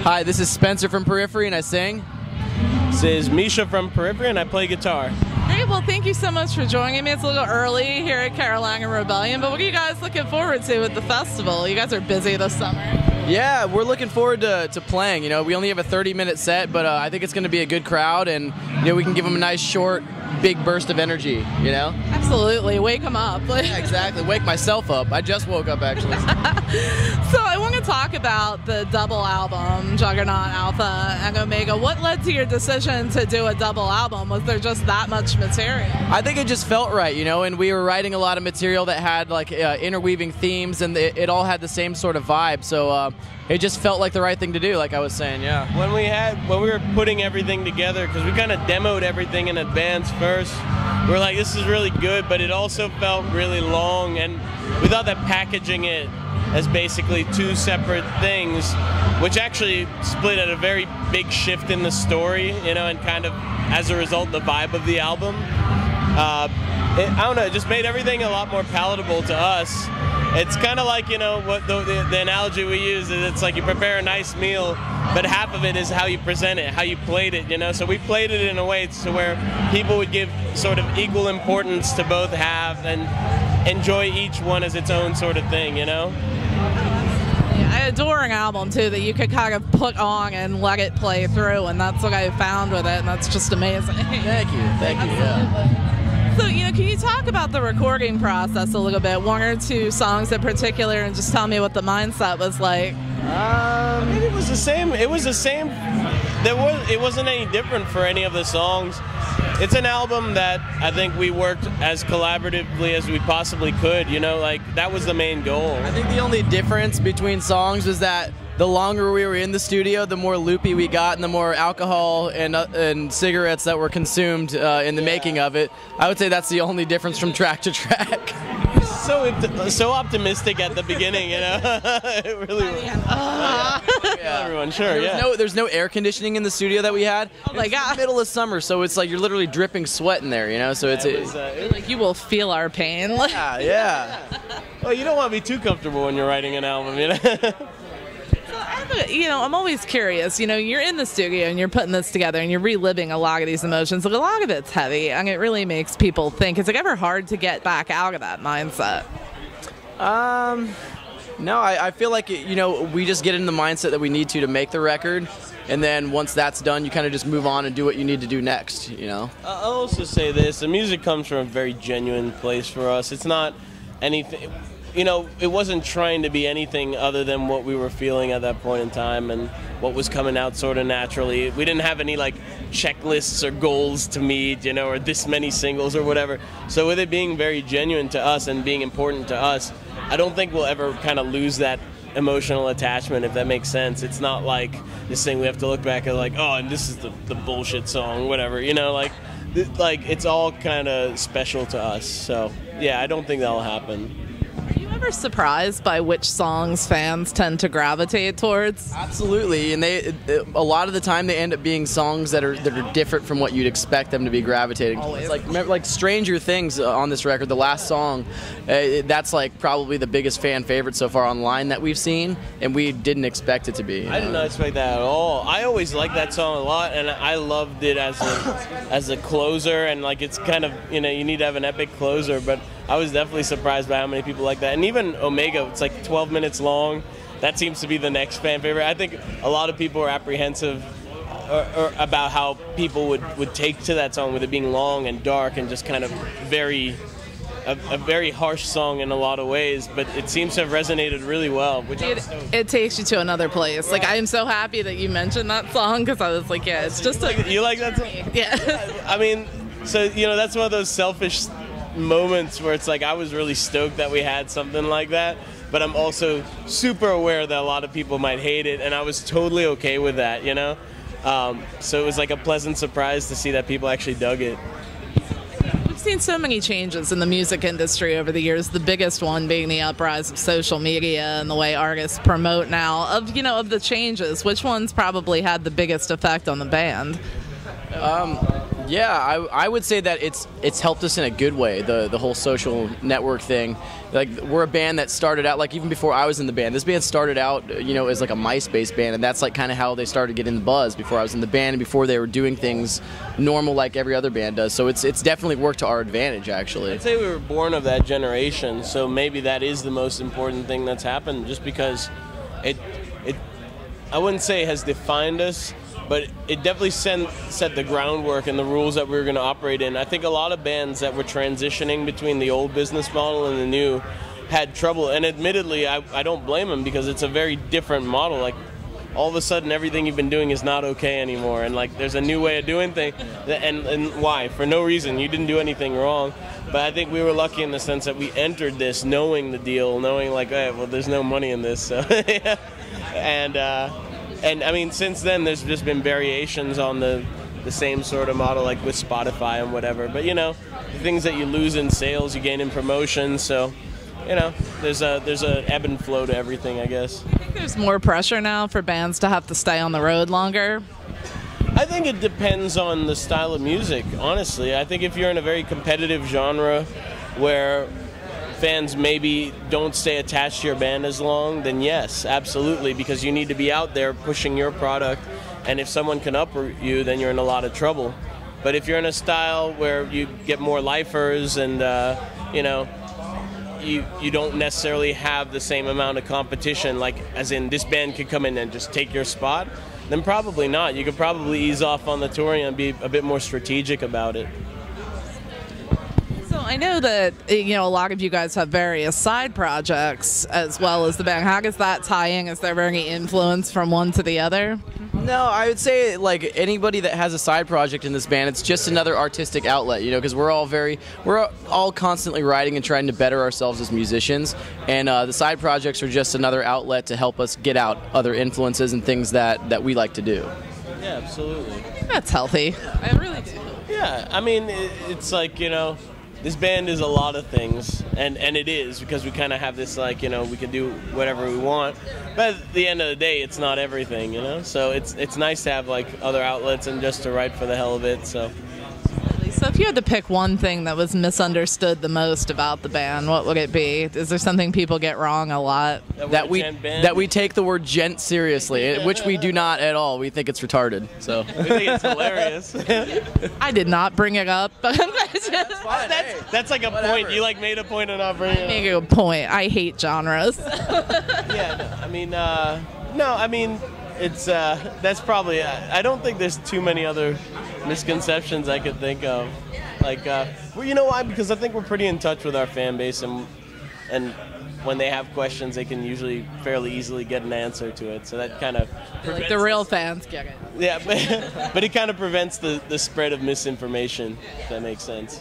Hi, this is Spencer from Periphery, and I sing. This is Misha from Periphery, and I play guitar. Great, well, thank you so much for joining me. It's a little early here at Carolina Rebellion, but what are you guys looking forward to with the festival? You guys are busy this summer. Yeah, we're looking forward to playing. You know, we only have a 30-minute set, but I think it's going to be a good crowd, and we can give them a nice, short, big burst of energy. You know? Absolutely, wake them up. Yeah, exactly. Wake myself up. I just woke up actually. So I want to talk about the double album, Juggernaut, Alpha, and Omega. What led to your decision to do a double album? Was there just that much material? I think it just felt right, and we were writing a lot of material that had like interweaving themes, and it all had the same sort of vibe. So it just felt like the right thing to do, like I was saying. Yeah. When we were putting everything together, because we kind of demoed everything in advance first, we were like, this is really good, but it also felt really long, and we thought that packaging it as basically two separate things, which actually split at a very big shift in the story, and kind of as a result the vibe of the album. I don't know, it just made everything a lot more palatable to us. It's kind of like, what the analogy we use is, it's like you prepare a nice meal, but half of it is how you present it, how you played it, So we played it in a way to where people would give sort of equal importance to both halves and enjoy each one as its own sort of thing, Yeah, I adore an album, too, that you could kind of put on and let it play through, and that's what I found with it, and that's just amazing. Thank you, yeah. So, can you talk about the recording process a little bit? One or two songs in particular, and just tell me what the mindset was like. It was the same. It wasn't any different for any of the songs. It's an album that I think we worked as collaboratively as we possibly could. That was the main goal. I think the only difference between songs was that the longer we were in the studio, the more loopy we got, and the more alcohol and cigarettes that were consumed in the making of it. I would say that's the only difference from track to track. So optimistic at the beginning, It really was. Yeah. Everyone, sure. There's no air conditioning in the studio that we had. Oh my God! It's the middle of summer, so it's like you're literally dripping sweat in there, So it's like you will feel our pain. Yeah. Well, you don't want to be too comfortable when you're writing an album, I'm always curious. You're in the studio and you're putting this together and you're reliving a lot of these emotions. Like, a lot of it's heavy, and it really makes people think. Is it ever hard to get back out of that mindset? No, I feel like we just get in the mindset that we need to make the record, and then once that's done, you kind of just move on and do what you need to do next. I'll also say this: the music comes from a very genuine place for us. It's not anything. It wasn't trying to be anything other than what we were feeling at that point in time and what was coming out sort of naturally. We didn't have any checklists or goals to meet, or this many singles or whatever. So with it being very genuine to us and being important to us, I don't think we'll ever kind of lose that emotional attachment, if that makes sense. It's not like this thing we have to look back at and this is the bullshit song, whatever, it's all kind of special to us. So yeah, I don't think that'll happen. Ever surprised by which songs fans tend to gravitate towards? Absolutely, and a lot of the time they end up being songs that are different from what you'd expect them to be gravitating towards. Like Stranger Things on this record, the last song, that's probably the biggest fan favorite so far online that we've seen, and we didn't expect it to be. I did not expect that at all. I always liked that song a lot, and I loved it as a closer, and it's kind of you need to have an epic closer, but I was definitely surprised by how many people like that. And even Omega, it's 12 minutes long. That seems to be the next fan favorite. I think a lot of people are apprehensive or about how people would take to that song with it being long and dark and just kind of a very harsh song in a lot of ways, but it seems to have resonated really well. It takes you to another place. Right. I am so happy that you mentioned that song, because I was like, yeah, it's just you like that song? Yeah. I mean, so that's one of those selfish moments where it's I was really stoked that we had something like that, but I'm also super aware that a lot of people might hate it, and I was totally okay with that, so it was a pleasant surprise to see that people actually dug it. We've seen so many changes in the music industry over the years, the biggest one being the uprise of social media and the way artists promote now. Of the changes, which ones probably had the biggest effect on the band? Yeah, I would say that it's helped us in a good way, the whole social network thing. Like, we're a band that started out, like, even before I was in the band, this band started out, as like a MySpace band, and that's like kind of how they started getting the buzz before I was in the band and before they were doing things normal like every other band does. So it's definitely worked to our advantage, actually. I'd say we were born of that generation, so maybe that is the most important thing that's happened, just because it I wouldn't say has defined us, but it definitely set the groundwork and the rules that we were going to operate in. I think a lot of bands that were transitioning between the old business model and the new had trouble, and admittedly, I don't blame them, because it's a very different model. Like, all of a sudden, everything you've been doing is not okay anymore, and like, there's a new way of doing things, and why? For no reason. You didn't do anything wrong. But I think we were lucky in the sense that we entered this knowing the deal, knowing like, hey, well, there's no money in this, so And I mean, since then, there's just been variations on the same sort of model, like with Spotify and whatever. But the things that you lose in sales, you gain in promotions. So, there's a ebb and flow to everything, I guess. I think there's more pressure now for bands to have to stay on the road longer. I think it depends on the style of music, honestly. I think if you're in a very competitive genre where fans maybe don't stay attached to your band as long, then yes, absolutely, because you need to be out there pushing your product, and if someone can uproot you, then you're in a lot of trouble. But if you're in a style where you get more lifers and you don't necessarily have the same amount of competition, like as in this band could come in and just take your spot, then probably not. You could probably ease off on the touring and be a bit more strategic about it. I know that a lot of you guys have various side projects as well as the band. How does that tie in? Is there any influence from one to the other? No, I would say like anybody that has a side project in this band, it's just another artistic outlet, because we're all constantly writing and trying to better ourselves as musicians, and the side projects are just another outlet to help us get out other influences and things that we like to do. Yeah, absolutely. That's healthy. I really do. Yeah, I mean, it's like, this band is a lot of things, and it is, because we kind of have this, like, we can do whatever we want, but at the end of the day, it's not everything, so it's nice to have, like, other outlets and just to write for the hell of it, so. So if you had to pick one thing that was misunderstood the most about the band, what would it be? Is there something people get wrong a lot? That we take the word gent seriously, which we do not at all. We think it's retarded. So we think it's hilarious. I did not bring it up. That's like a whatever. Point. You made a point of not bringing it up. Make a point. I hate genres. Yeah, I mean, it's that's probably. I don't think there's too many other misconceptions I could think of. Well, you know why? Because I think we're pretty in touch with our fan base, and when they have questions, they can usually fairly easily get an answer to it. So that kind of like the real fans get it. Yeah, but it kind of prevents the spread of misinformation. If that makes sense.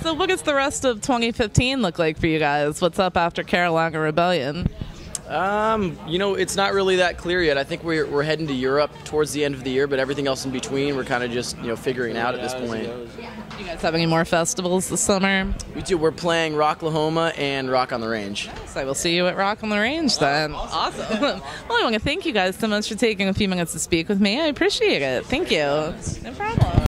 So what does the rest of 2015 look like for you guys? What's up after Carolina Rebellion? It's not really that clear yet. I think we're heading to Europe towards the end of the year, but everything else in between, we're kind of just, figuring out at this point. You guys have any more festivals this summer? We do. We're playing Rocklahoma and Rock on the Range. So I will see you at Rock on the Range then. Awesome. Well, I want to thank you guys so much for taking a few minutes to speak with me. I appreciate it. Thank you. No problem.